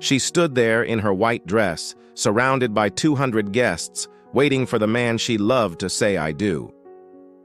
She stood there in her white dress, surrounded by 200 guests, waiting for the man she loved to say "I do."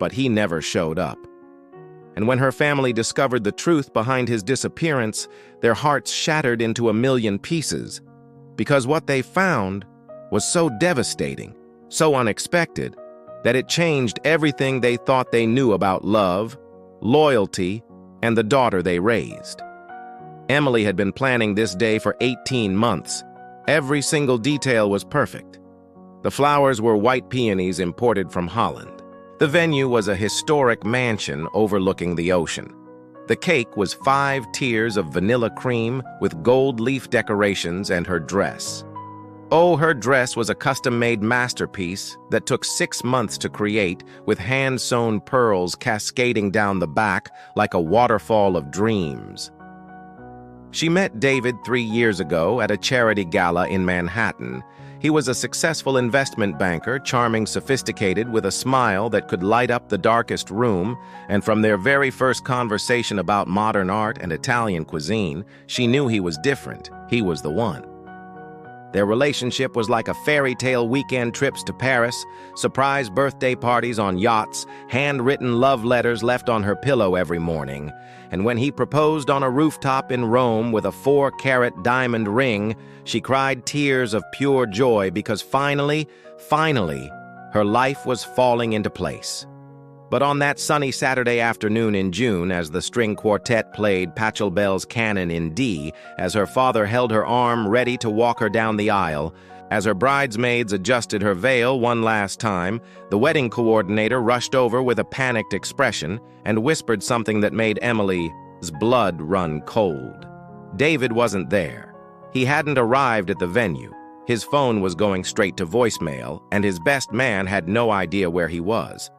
But he never showed up. And when her family discovered the truth behind his disappearance, their hearts shattered into a million pieces, because what they found was so devastating, so unexpected, that it changed everything they thought they knew about love, loyalty, and the daughter they raised. Emily had been planning this day for 18 months. Every single detail was perfect. The flowers were white peonies imported from Holland. The venue was a historic mansion overlooking the ocean. The cake was 5 tiers of vanilla cream with gold leaf decorations, and her dress. Oh, her dress was a custom-made masterpiece that took 6 months to create, with hand-sewn pearls cascading down the back like a waterfall of dreams. She met David 3 years ago at a charity gala in Manhattan. He was a successful investment banker, charming, sophisticated, with a smile that could light up the darkest room, and from their very first conversation about modern art and Italian cuisine, she knew he was different. He was the one. Their relationship was like a fairy tale: weekend trips to Paris, surprise birthday parties on yachts, handwritten love letters left on her pillow every morning. And when he proposed on a rooftop in Rome with a 4-carat diamond ring, she cried tears of pure joy because finally, her life was falling into place. But on that sunny Saturday afternoon in June, as the string quartet played Pachelbel's Canon in D, as her father held her arm ready to walk her down the aisle, as her bridesmaids adjusted her veil one last time, the wedding coordinator rushed over with a panicked expression and whispered something that made Emily's blood run cold. David wasn't there. He hadn't arrived at the venue. His phone was going straight to voicemail, and his best man had no idea where he was.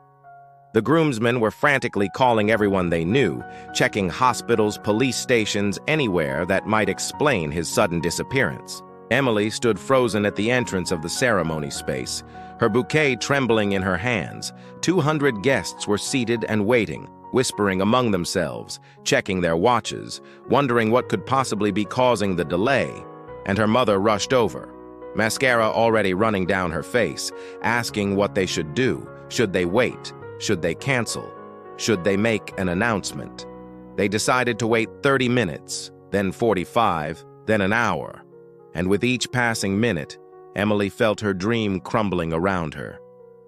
The groomsmen were frantically calling everyone they knew, checking hospitals, police stations, anywhere that might explain his sudden disappearance. Emily stood frozen at the entrance of the ceremony space, her bouquet trembling in her hands. 200 guests were seated and waiting, whispering among themselves, checking their watches, wondering what could possibly be causing the delay. And her mother rushed over, mascara already running down her face, asking what they should do. Should they wait? Should they cancel? Should they make an announcement? They decided to wait 30 minutes, then 45, then an hour. And with each passing minute, Emily felt her dream crumbling around her.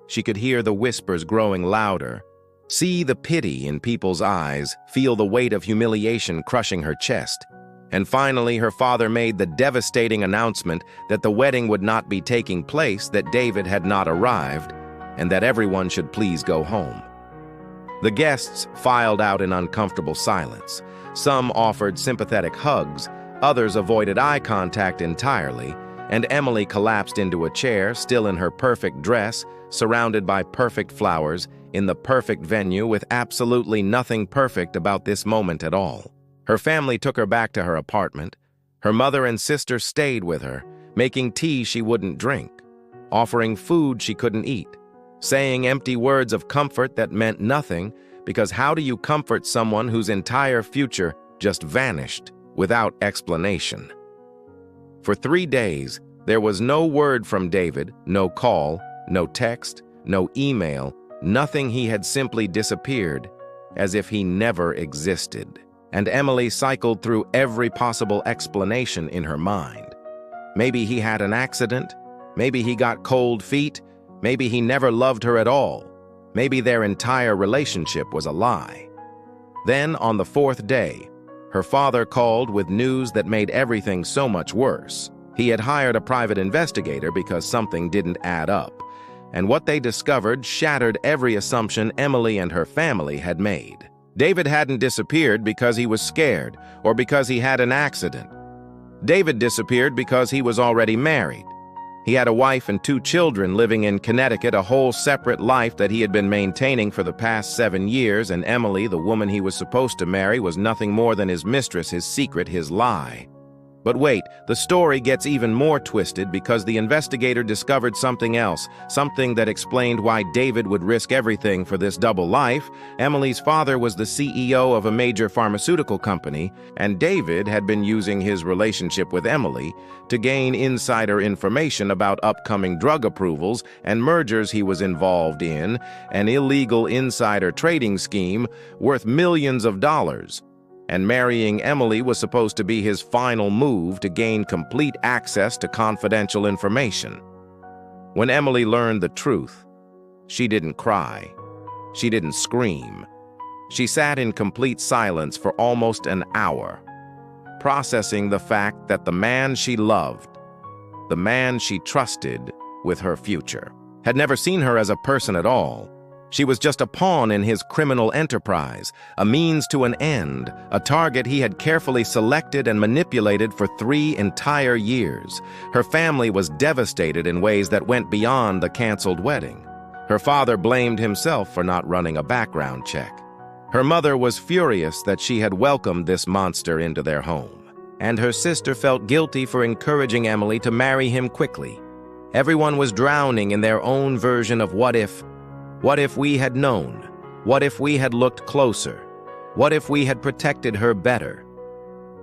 She could hear the whispers growing louder, see the pity in people's eyes, feel the weight of humiliation crushing her chest. And finally, her father made the devastating announcement that the wedding would not be taking place, that David had not arrived, and that everyone should please go home. The guests filed out in uncomfortable silence. Some offered sympathetic hugs, others avoided eye contact entirely, and Emily collapsed into a chair, still in her perfect dress, surrounded by perfect flowers, in the perfect venue, with absolutely nothing perfect about this moment at all. Her family took her back to her apartment. Her mother and sister stayed with her, making tea she wouldn't drink, offering food she couldn't eat, saying empty words of comfort that meant nothing, because how do you comfort someone whose entire future just vanished without explanation? For 3 days, there was no word from David, no call, no text, no email, nothing. He had simply disappeared, as if he never existed. And Emily cycled through every possible explanation in her mind. Maybe he had an accident, maybe he got cold feet, maybe he never loved her at all. Maybe their entire relationship was a lie. Then, on the 4th day, her father called with news that made everything so much worse. He had hired a private investigator because something didn't add up, and what they discovered shattered every assumption Emily and her family had made. David hadn't disappeared because he was scared or because he had an accident. David disappeared because he was already married. He had a wife and 2 children living in Connecticut, a whole separate life that he had been maintaining for the past 7 years, and Emily, the woman he was supposed to marry, was nothing more than his mistress, his secret, his lie. But wait, the story gets even more twisted because the investigator discovered something else, something that explained why David would risk everything for this double life. Emily's father was the CEO of a major pharmaceutical company, and David had been using his relationship with Emily to gain insider information about upcoming drug approvals and mergers he was involved in, an illegal insider trading scheme worth millions of dollars. And marrying Emily was supposed to be his final move to gain complete access to confidential information. When Emily learned the truth, she didn't cry. She didn't scream. She sat in complete silence for almost an hour, processing the fact that the man she loved, the man she trusted with her future, had never seen her as a person at all. She was just a pawn in his criminal enterprise, a means to an end, a target he had carefully selected and manipulated for 3 entire years. Her family was devastated in ways that went beyond the canceled wedding. Her father blamed himself for not running a background check. Her mother was furious that she had welcomed this monster into their home. And her sister felt guilty for encouraging Emily to marry him quickly. Everyone was drowning in their own version of what if. What if we had known? What if we had looked closer? What if we had protected her better?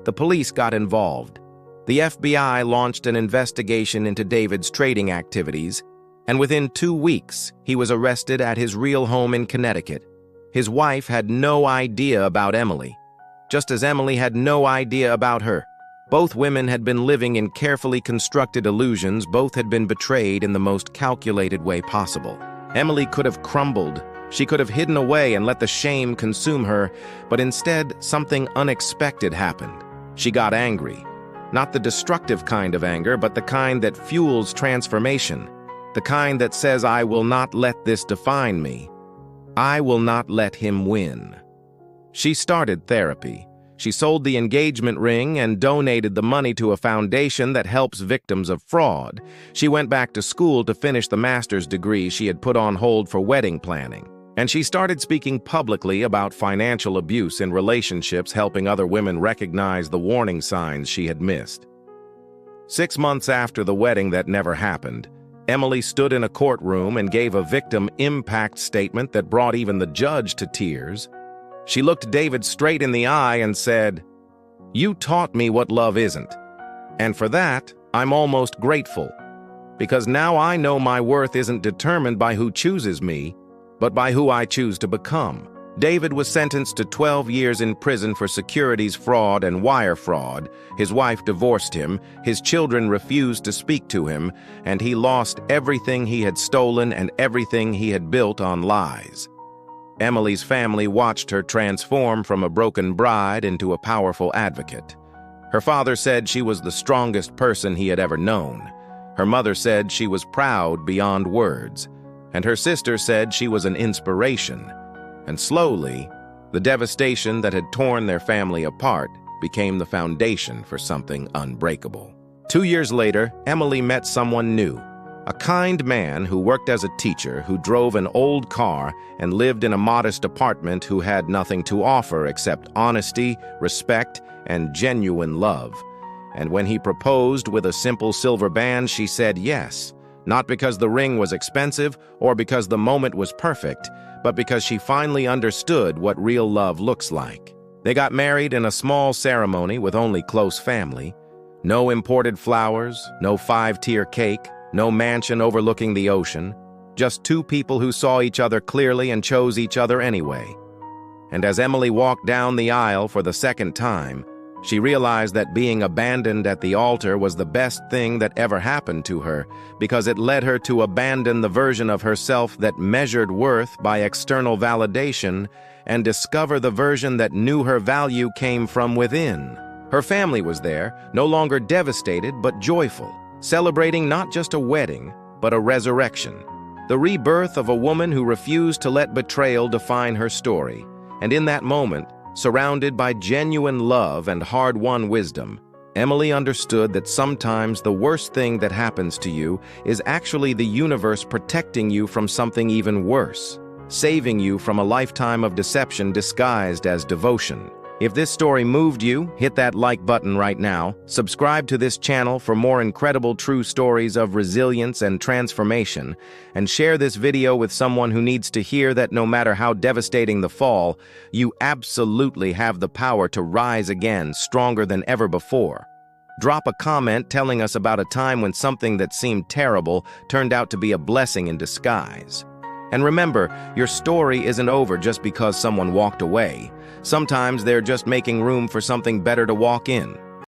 The police got involved. The FBI launched an investigation into David's trading activities, and within 2 weeks, he was arrested at his real home in Connecticut. His wife had no idea about Emily, just as Emily had no idea about her. Both women had been living in carefully constructed illusions. Both had been betrayed in the most calculated way possible. Emily could have crumbled. She could have hidden away and let the shame consume her, but instead, something unexpected happened. She got angry. Not the destructive kind of anger, but the kind that fuels transformation. The kind that says, I will not let this define me. I will not let him win. She started therapy. She sold the engagement ring and donated the money to a foundation that helps victims of fraud. She went back to school to finish the master's degree she had put on hold for wedding planning. And she started speaking publicly about financial abuse in relationships, helping other women recognize the warning signs she had missed. 6 months after the wedding that never happened, Emily stood in a courtroom and gave a victim impact statement that brought even the judge to tears. She looked David straight in the eye and said, "You taught me what love isn't. And for that, I'm almost grateful. Because now I know my worth isn't determined by who chooses me, but by who I choose to become." David was sentenced to 12 years in prison for securities fraud and wire fraud. His wife divorced him, his children refused to speak to him, and he lost everything he had stolen and everything he had built on lies. Emily's family watched her transform from a broken bride into a powerful advocate. Her father said she was the strongest person he had ever known. Her mother said she was proud beyond words. And her sister said she was an inspiration. And slowly, the devastation that had torn their family apart became the foundation for something unbreakable. 2 years later, Emily met someone new. A kind man who worked as a teacher, who drove an old car and lived in a modest apartment, who had nothing to offer except honesty, respect, and genuine love. And when he proposed with a simple silver band, she said yes, not because the ring was expensive or because the moment was perfect, but because she finally understood what real love looks like. They got married in a small ceremony with only close family. No imported flowers, no 5-tier cake, no mansion overlooking the ocean, just 2 people who saw each other clearly and chose each other anyway. And as Emily walked down the aisle for the second time, she realized that being abandoned at the altar was the best thing that ever happened to her, because it led her to abandon the version of herself that measured worth by external validation and discover the version that knew her value came from within. Her family was there, no longer devastated but joyful, celebrating not just a wedding, but a resurrection. The rebirth of a woman who refused to let betrayal define her story. And in that moment, surrounded by genuine love and hard-won wisdom, Emily understood that sometimes the worst thing that happens to you is actually the universe protecting you from something even worse, saving you from a lifetime of deception disguised as devotion. If this story moved you, hit that like button right now. Subscribe to this channel for more incredible true stories of resilience and transformation, and share this video with someone who needs to hear that no matter how devastating the fall, you absolutely have the power to rise again, stronger than ever before. Drop a comment telling us about a time when something that seemed terrible turned out to be a blessing in disguise. And remember, your story isn't over just because someone walked away. Sometimes they're just making room for something better to walk in.